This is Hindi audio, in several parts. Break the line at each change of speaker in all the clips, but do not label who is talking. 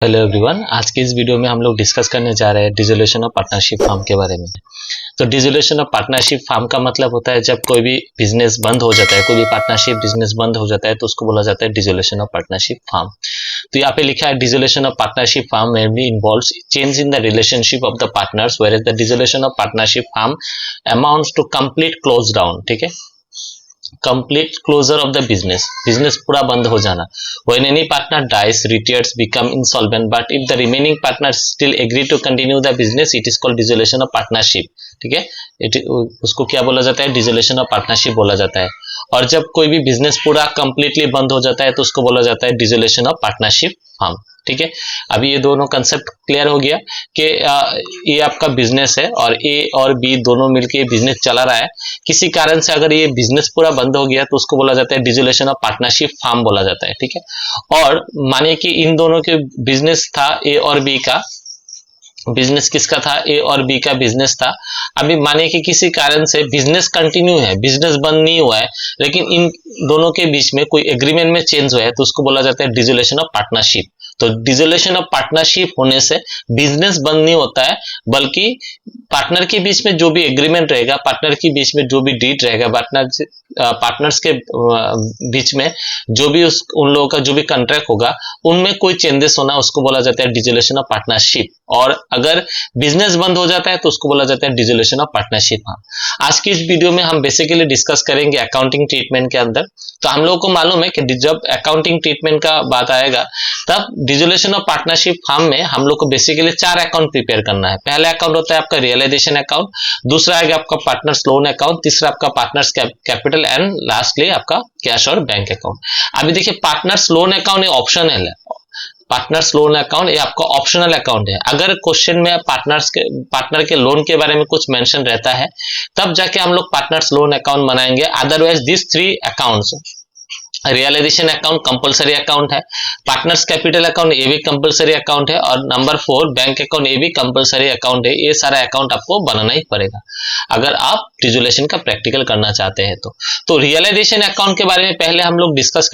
हेलो एवरीवन, आज की इस वीडियो में हम लोग डिस्कस करने जा रहे हैं डिसोल्यूशन ऑफ पार्टनरशिप फार्म के बारे में। तो डिसोल्यूशन ऑफ पार्टनरशिप फार्म का मतलब होता है जब कोई भी बिजनेस बंद हो जाता है, कोई भी पार्टनरशिप बिजनेस बंद हो जाता है तो उसको बोला जाता है डिसोल्यूशन ऑफ पार्टनरशिप फार्म। तो यहाँ पे लिखा है dissolution of partnership firm mainly involves change in the relationship of the partners where the dissolution of partnership firm amounts to complete close down. ठीक है, complete closure of the business पूरा बंद हो जाना। When any partner dies, retires, become insolvent but if the remaining partner still agree to continue the business, it is called dissolution of partnership. ठीक है, उसको क्या बोला जाता है? डिसोल्यूशन ऑफ पार्टनरशिप बोला जाता है। और जब कोई भी बिजनेस पूरा कंप्लीटली बंद हो जाता है तो उसको बोला जाता है डिसोल्यूशन ऑफ पार्टनरशिप फार्म। ठीक है, अभी ये दोनों कंसेप्ट क्लियर हो गया कि ये आपका बिजनेस है और ए और बी दोनों मिलके बिजनेस चला रहा है। किसी कारण से अगर ये बिजनेस पूरा बंद हो गया तो उसको बोला जाता है डिसोल्यूशन ऑफ पार्टनरशिप फार्म बोला जाता है। ठीक है, और मानिए कि इन दोनों के बिजनेस था, ए और बी का बिजनेस किसका था? ए और बी का बिजनेस था। अभी मानिए कि किसी कारण से बिजनेस कंटिन्यू है, बिजनेस बंद नहीं हुआ है, लेकिन इन दोनों के बीच में कोई एग्रीमेंट में चेंज हुआ है तो उसको बोला जाता है डिसोल्यूशन ऑफ पार्टनरशिप। तो डिसोल्यूशन ऑफ पार्टनरशिप होने से बिजनेस बंद नहीं होता है, बल्कि पार्टनर के बीच में जो भी एग्रीमेंट रहेगा, पार्टनर के बीच में जो भी डीड रहेगा, पार्टनर्स के बीच में जो भी उन लोगों का जो भी कॉन्ट्रैक्ट होगा उनमें कोई चेंजेस होना, उसको बोला जाता है डिसोल्यूशन ऑफ पार्टनरशिप। और अगर बिजनेस बंद हो जाता है तो उसको बोला जाता है डिसोल्यूशन ऑफ पार्टनरशिप। हाँ, आज की इस वीडियो में हम बेसिकली डिस्कस करेंगे अकाउंटिंग ट्रीटमेंट के अंदर। तो हम लोगों को मालूम है कि जब अकाउंटिंग ट्रीटमेंट का बात आएगा तब डिसोल्यूशन ऑफ पार्टनरशिप फार्म में हम लोग को बेसिकली 4 अकाउंट प्रिपेयर करना है। पहला अकाउंट होता है आपका रियलाइजेशन अकाउंट, दूसरा आएगा आपका पार्टनर्स लोन अकाउंट, तीसरा आपका पार्टनर्स कैपिटल एंड लास्टली आपका कैश और बैंक अकाउंट। अभी देखिए, पार्टनर्स लोन अकाउंट ये ऑप्शनल है। पार्टनर्स लोन अकाउंट ये आपका ऑप्शनल अकाउंट है। अगर क्वेश्चन में पार्टनर के लोन के बारे में कुछ मेंशन रहता है तब जाके हम लोग पार्टनर्स लोन अकाउंट बनाएंगे। Otherwise this 3 accounts, realisation account compulsory account है, पार्टनर्स कैपिटल अकाउंट ये भी कंपलसरी अकाउंट है, और नंबर 4 बैंक अकाउंट ये भी कंपलसरी अकाउंट है। ये सारा अकाउंट आपको बनाना ही पड़ेगा अगर आप डिसोल्यूशन का प्रैक्टिकल करना चाहते हैं। तो रियलाइजेशन अकाउंट के बारे में पहले हम लोग डिस्कस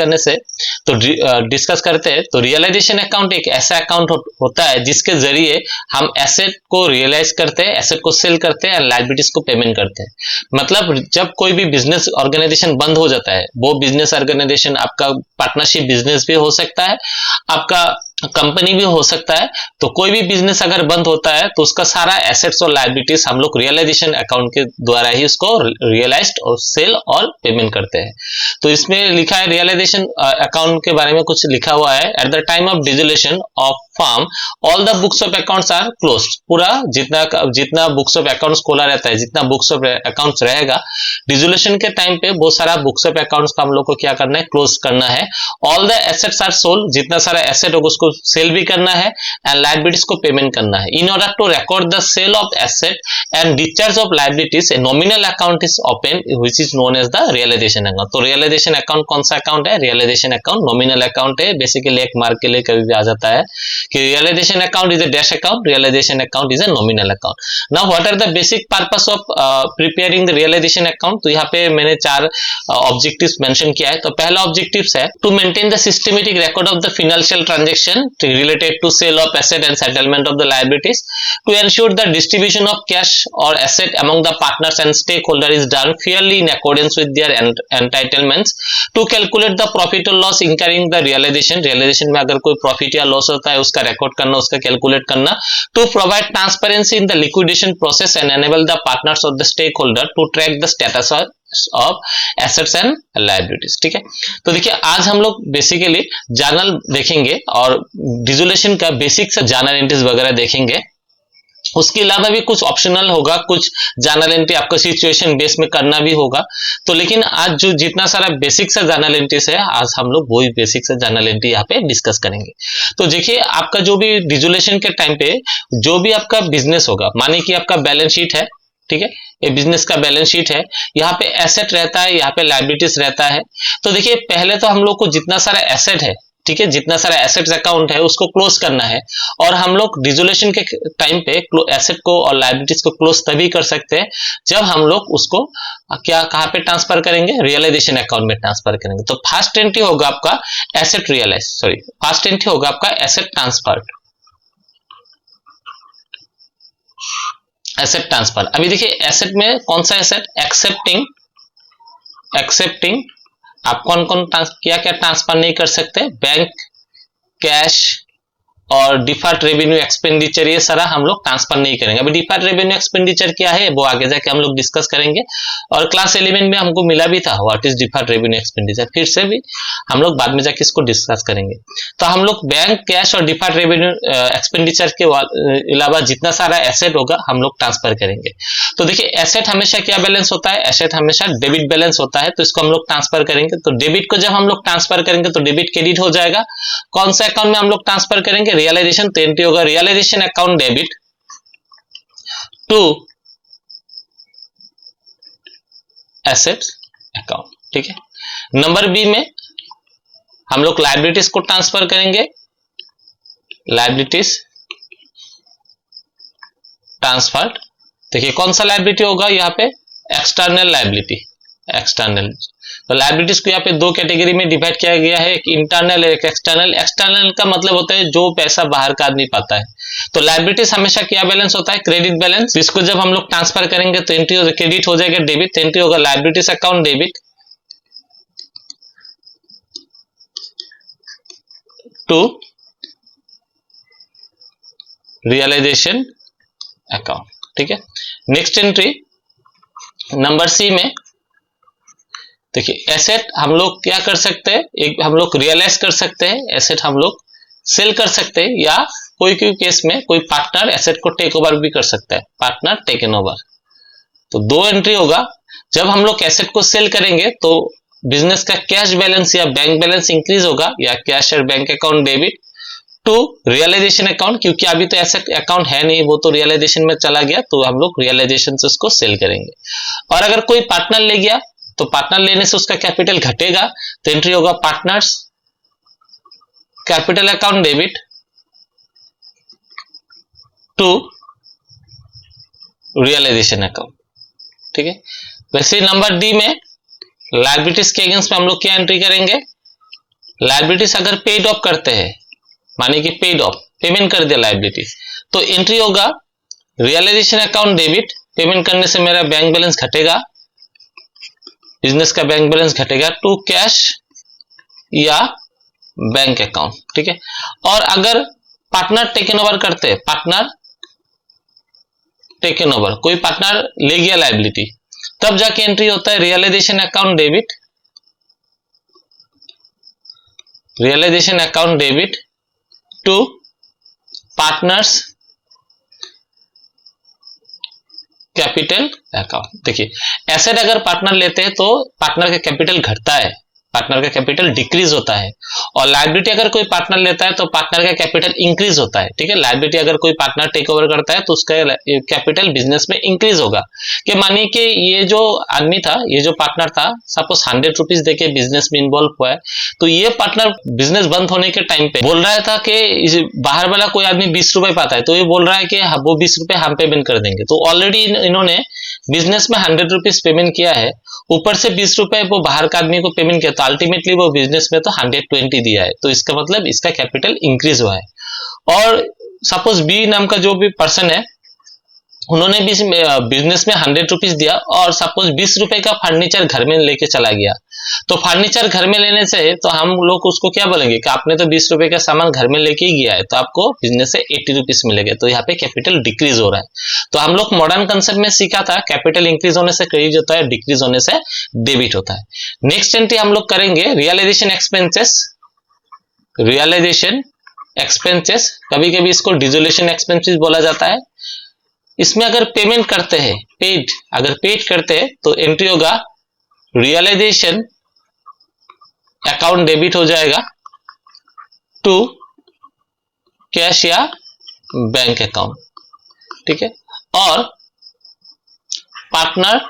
करते हैं। तो रियलाइजेशन अकाउंट एक ऐसा अकाउंट होता है जिसके जरिए हम एसेट को रियलाइज करते हैं, एसेट को सेल करते हैं, लायबिलिटीज को पेमेंट करते हैं। मतलब जब कोई भी बिजनेस ऑर्गेनाइजेशन बंद हो जाता है, वो बिजनेस ऑर्गेनाइजेशन आपका पार्टनरशिप बिजनेस भी हो सकता है, आपका कंपनी भी हो सकता है। तो कोई भी बिजनेस अगर बंद होता है तो उसका सारा एसेट्स और लायबिलिटीज हम लोग रियलाइजेशन अकाउंट के द्वारा ही उसको रियलाइज्ड और सेल और पेमेंट करते हैं। तो इसमें लिखा है रियलाइजेशन अकाउंट के बारे में कुछ लिखा हुआ है। At the time of dissolution of firm all the books of accounts are closed. पूरा जितना बुक्स ऑफ अकाउंट्स खोला रहता है, जितना बुक्स ऑफ अकाउंट्स रहेगा, डिसोल्यूशन के टाइम पे बहुत सारा बुक्स ऑफ अकाउंट्स का हम लोग को क्या करना है? क्लोज करना है। All the assets are sold, जितना सारा एसेट होगा उसको सेल भी करना है एंड लायबिलिटीज को पेमेंट करना है। In order to record the sale of asset and discharge of liabilities, a nominal account is open which is known as the realisation account. तो रियलाइजेशन अकाउंट कौन सा अकाउंट है? रियलाइजेशन अकाउंट नॉमिनल अकाउंट है। बेसिकली एक मार्क के लिए कभी भी आ जाता है कि realisation account is a dash account, realisation account is a nominal account. Now what are the basic purpose of preparing the realisation account? तो यहाँ पे मैंने 4 ऑब्जेक्टिव्स मेंशन किया है। तो पहला ऑब्जेक्टिव्स है to maintain the systematic record of the financial transaction related to sale of asset and settlement of the liabilities, to ensure the distribution of cash or asset among the partners and stakeholder is done fairly in accordance with their entitlements, to calculate the profit or loss incurring the realization में अगर कोई प्रॉफिट या लॉस होता है उसका रिकॉर्ड करना, उसका कैलकुलेट करना, to provide transparency in the liquidation process and enable the partners of the stakeholder to track the status of assets and liabilities. ठीक है, तो देखिए आज हम लोग बेसिकली जर्नल देखेंगे और डिसोल्यूशन का बेसिक से जर्नल एंट्रीज वगैरह देखेंगे। उसके अलावा भी कुछ ऑप्शनल होगा, कुछ जर्नल एंट्री आपका सिचुएशन बेस में करना भी होगा। तो लेकिन आज जो जितना सारा बेसिक से जर्नल एंट्रीज है, आज हम लोग वही बेसिक से जर्नल एंट्री यहाँ पे डिस्कस करेंगे। तो देखिए आपका जो भी डिसोल्यूशन के टाइम पे जो भी आपका बिजनेस होगा, मानिए कि आपका बैलेंस शीट है, ठीक है, ये बिजनेस का बैलेंस शीट है, यहाँ पे एसेट रहता है, यहाँ पे लायबिलिटीज रहता है। तो देखिए पहले तो हम लोग को जितना सारा एसेट है ठीक है, जितना सारा एसेट्स अकाउंट है उसको क्लोज करना है। और हम लोग डिसोल्यूशन के टाइम पे एसेट को और लायबिलिटीज को क्लोज तभी कर सकते हैं जब हम लोग उसको क्या कहाँ पे ट्रांसफर करेंगे, रियलाइजेशन अकाउंट में ट्रांसफर करेंगे। तो फर्स्ट एंट्री होगा आपका asset realise, sorry first entry होगा आपका एसेट ट्रांसफर, एसेट ट्रांसफर। अभी देखिए एसेट में कौन सा एसेट, एक्सेप्टिंग, एक्सेप्टिंग आप कौन कौन क्या क्या ट्रांसफर नहीं कर सकते, बैंक, कैश और डिफर्ड रेवेन्यू एक्सपेंडिचर, ये सारा हम लोग ट्रांसफर नहीं करेंगे। अभी डिफर्ड रेवेन्यू एक्सपेंडिचर क्या है वो आगे जाके हम लोग डिस्कस करेंगे। और क्लास 11 में हमको मिला भी था what is deferred revenue expenditure, फिर से भी हम लोग बाद में जाके इसको डिस्कस करेंगे। तो हम लोग बैंक, कैश और डिफर्ड रेवेन्यू एक्सपेंडिचर के अलावा जितना सारा एसेट होगा हम लोग ट्रांसफर करेंगे। तो देखिए एसेट हमेशा क्या बैलेंस होता है, एसेट हमेशा डेबिट बैलेंस होता है, तो इसको हम लोग ट्रांसफर करेंगे। तो डेबिट को जब हम लोग ट्रांसफर करेंगे तो डेबिट क्रेडिट हो जाएगा। कौन सा अकाउंट में हम लोग ट्रांसफर करेंगे, रियलाइजेशन, तो एंट्री होगा realisation account debit to assets account, ठीक है। नंबर बी में हम लोग लायबिलिटीज को ट्रांसफर करेंगे, लायबिलिटीज ट्रांसफर्ड। देखिए कौन सा लायबिलिटी होगा यहाँ पे, एक्सटर्नल लायबिलिटी, एक्सटर्नल। तो लायबिलिटीज को यहाँ पे दो कैटेगरी में डिवाइड किया गया है, एक इंटरनल एक एक्सटर्नल। एक्सटर्नल का मतलब होता है जो पैसा बाहर का आदमी पाता है। तो लायबिलिटीज हमेशा क्या बैलेंस होता है, क्रेडिट बैलेंस। इसको जब हम लोग ट्रांसफर करेंगे तो एंट्री हो क्रेडिट हो जाएगा डेबिट, एंट्री होगा liabilities account debit to realisation account, ठीक है। नेक्स्ट एंट्री नंबर सी में देखिए एसेट हम लोग क्या कर सकते हैं, एक हम लोग रियलाइज कर सकते हैं, एसेट हम लोग सेल कर सकते हैं, या कोई कोई केस में कोई पार्टनर एसेट को टेक ओवर भी कर सकता है, पार्टनर टेकन ओवर। तो दो एंट्री होगा, जब हम लोग एसेट को सेल करेंगे तो बिजनेस का कैश बैलेंस या बैंक बैलेंस इंक्रीज होगा, या कैश और bank account debit to realisation account, क्योंकि अभी तो एसेट अकाउंट है नहीं, वो तो रियलाइजेशन में चला गया, तो हम लोग रियलाइजेशन से उसको सेल करेंगे। और अगर कोई पार्टनर ले गया तो पार्टनर लेने से उसका कैपिटल घटेगा, तो एंट्री होगा partners capital account debit to realisation account, ठीक है। वैसे नंबर डी में लायबिलिटीज के अगेंस्ट में हम लोग क्या एंट्री करेंगे, लायबिलिटीज अगर पेड ऑफ करते हैं, माने कि पेड ऑफ, पेमेंट कर दिया लायबिलिटीज, तो एंट्री होगा रियलाइजेशन अकाउंट डेबिट, पेमेंट करने से मेरा बैंक बैलेंस घटेगा, बिजनेस का बैंक बैलेंस घटेगा, टू कैश या बैंक अकाउंट, ठीक है। और अगर पार्टनर टेकन ओवर करते हैं, पार्टनर टेकन ओवर, कोई पार्टनर ले गया लायबिलिटी, तब जाके एंट्री होता है realisation account debit, realisation account debit to partners capital account. देखिए एसेट अगर पार्टनर लेते हैं तो पार्टनर का कैपिटल घटता है, पार्टनर का कैपिटल डिक्रीज होता है। और लायबिलिटी अगर कोई पार्टनर लेता है तो पार्टनर का कैपिटल इंक्रीज होता है, ठीक है। लायबिलिटी अगर कोई पार्टनर टेक ओवर करता है तो उसका कैपिटल बिजनेस में इंक्रीज होगा। कि मानिए कि ये जो आदमी था, ये जो पार्टनर था, सपोज 100 रुपीज देके बिजनेस में इन्वॉल्व हुआ है, तो ये पार्टनर बिजनेस बंद होने के टाइम पे बोल रहा था कि बाहर वाला कोई आदमी 20 रुपए पाता है, तो ये बोल रहा है कि वो 20 रुपए हम पेमेंट कर देंगे। तो ऑलरेडी इन्होंने बिजनेस में 100 रुपीज पेमेंट किया है, ऊपर से 20 रुपए वो बाहर का आदमी को पेमेंट किया, तो अल्टीमेटली वो बिजनेस में तो 120 दिया है, तो इसका मतलब इसका कैपिटल इंक्रीज हुआ है। और सपोज बी नाम का जो भी पर्सन है, उन्होंने भी बिजनेस में 100 रुपीज दिया और सपोज 20 रुपए का फर्नीचर घर में लेके चला गया, तो फर्नीचर घर में लेने से तो हम लोग उसको क्या बोलेंगे कि आपने तो 20 रुपए का सामान घर में लेके ही गया है, तो आपको बिजनेस से 80 रुपीज मिलेगा, तो यहाँ पे कैपिटल डिक्रीज हो रहा है। तो हम लोग मॉडर्न कंसेप्ट में सीखा था कैपिटल इंक्रीज होने से क्रेडिट होता है, डिक्रीज होने से डेबिट होता है। नेक्स्ट एंट्री हम लोग करेंगे रियलाइजेशन एक्सपेंसेस, रियलाइजेशन एक्सपेंसेस, कभी कभी इसको डिसोल्यूशन एक्सपेंसेस बोला जाता है। इसमें अगर पेमेंट करते हैं, पेड, अगर पेड करते हैं तो एंट्री होगा रियलाइजेशन अकाउंट डेबिट हो जाएगा टू कैश या बैंक अकाउंट, ठीक है। और पार्टनर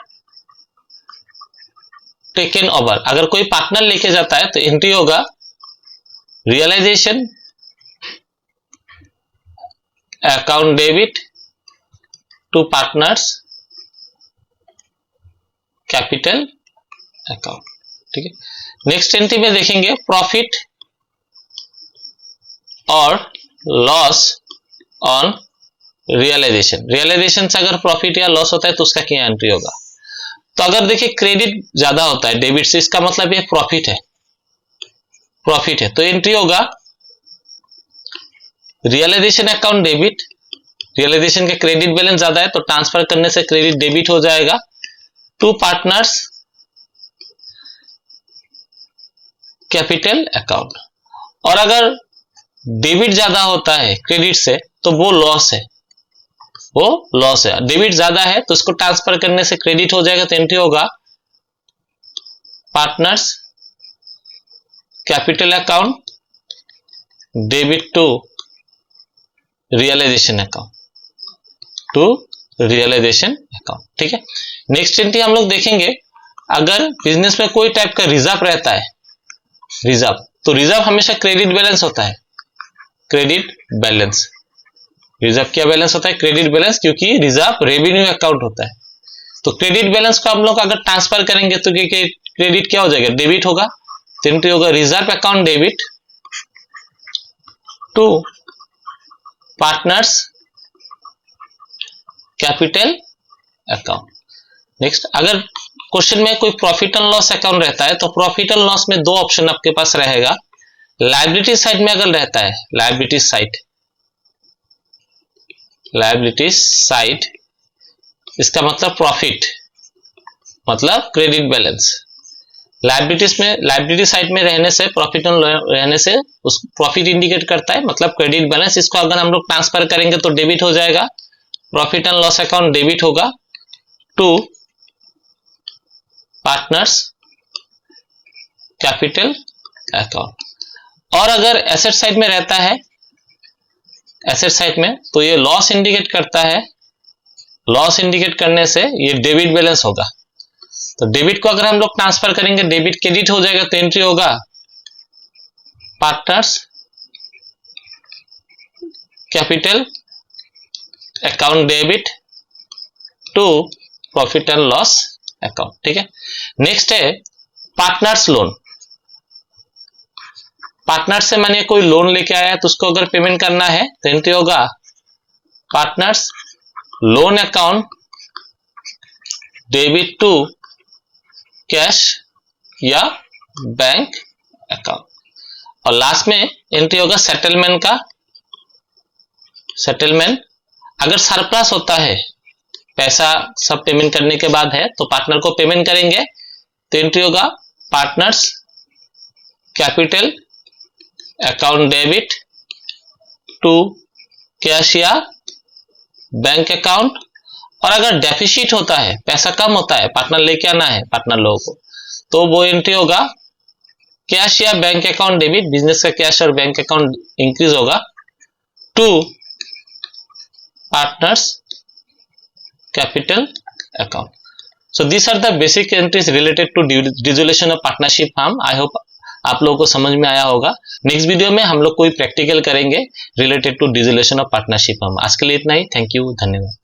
टेकन ओवर, अगर कोई पार्टनर लेके जाता है तो एंट्री होगा realisation account debit to partners capital account. ठीक है, नेक्स्ट एंट्री में देखेंगे प्रॉफिट और लॉस ऑन रियलाइजेशन। रियलाइजेशन से अगर प्रॉफिट या लॉस होता है तो उसका क्या एंट्री होगा। तो अगर देखिए क्रेडिट ज्यादा होता है डेबिट से, इसका मतलब ये प्रॉफिट है, प्रॉफिट है, तो एंट्री होगा रियलाइजेशन अकाउंट डेबिट। रियलाइजेशन के क्रेडिट बैलेंस ज्यादा है तो ट्रांसफर करने से क्रेडिट डेबिट हो जाएगा टू पार्टनर्स कैपिटल अकाउंट। और अगर डेबिट ज्यादा होता है क्रेडिट से तो वो लॉस है, वो लॉस है। डेबिट ज्यादा है तो उसको ट्रांसफर करने से क्रेडिट हो जाएगा, तो एंट्री होगा partners capital account debit to realisation account, to realisation account. ठीक है, नेक्स्ट एंट्री हम लोग देखेंगे अगर बिजनेस में कोई टाइप का रिजर्व रहता है, रिजर्व, तो रिजर्व हमेशा क्रेडिट बैलेंस होता है, क्रेडिट बैलेंस। रिजर्व क्या बैलेंस होता है, क्रेडिट बैलेंस, क्योंकि रिजर्व रेवेन्यू अकाउंट होता है। तो क्रेडिट बैलेंस को हम लोग अगर ट्रांसफर करेंगे तो क्रेडिट क्या हो जाएगा, डेबिट होगा, तो एंट्री होगा reserve account debit to partners capital account. Next, अगर क्वेश्चन में कोई प्रॉफिट एंड लॉस अकाउंट रहता है तो प्रॉफिट एंड लॉस में दो ऑप्शन आपके पास रहेगा। लायबिलिटी साइड में अगर रहता है, लायबिलिटी साइड, लायबिलिटी साइड, इसका मतलब प्रॉफिट, मतलब क्रेडिट बैलेंस। लायबिलिटीज में, लायबिलिटी साइड में रहने से, प्रॉफिट एंड रहने से उस प्रॉफिट इंडिकेट करता है, मतलब क्रेडिट बैलेंस। इसको अगर हम लोग ट्रांसफर करेंगे तो डेबिट हो जाएगा, profit and loss account debit होगा टू पार्टनर्स कैपिटल अकाउंट। और अगर एसेट साइड में रहता है, एसेट साइड में, तो ये लॉस इंडिकेट करता है, लॉस इंडिकेट करने से ये डेबिट बैलेंस होगा। तो डेबिट को अगर हम लोग ट्रांसफर करेंगे, डेबिट क्रेडिट हो जाएगा, तो एंट्री होगा partners capital account debit to profit and loss account. ठीक है, नेक्स्ट है पार्टनर्स लोन। पार्टनर से मानिए कोई लोन लेके आया तो उसको अगर पेमेंट करना है तो एंट्री होगा partners loan account debit to cash या बैंक अकाउंट। और लास्ट में एंट्री होगा सेटलमेंट का, सेटलमेंट। अगर सरप्लस होता है, पैसा सब पेमेंट करने के बाद है तो पार्टनर को पेमेंट करेंगे, तो एंट्री होगा partners capital account debit to cash या बैंक अकाउंट। और अगर डेफिसिट होता है, पैसा कम होता है, पार्टनर लेके आना है पार्टनर लोगों को, तो वो एंट्री होगा कैश या बैंक अकाउंट डेबिट, बिजनेस का कैश और बैंक अकाउंट इंक्रीज होगा to partners capital account. So this are the basic entries related to dissolution of partnership firm. I hope आप लोगों को समझ में आया होगा। नेक्स्ट वीडियो में हम लोग कोई प्रैक्टिकल करेंगे related to dissolution of partnership firm. आज के लिए इतना ही, थैंक यू, धन्यवाद।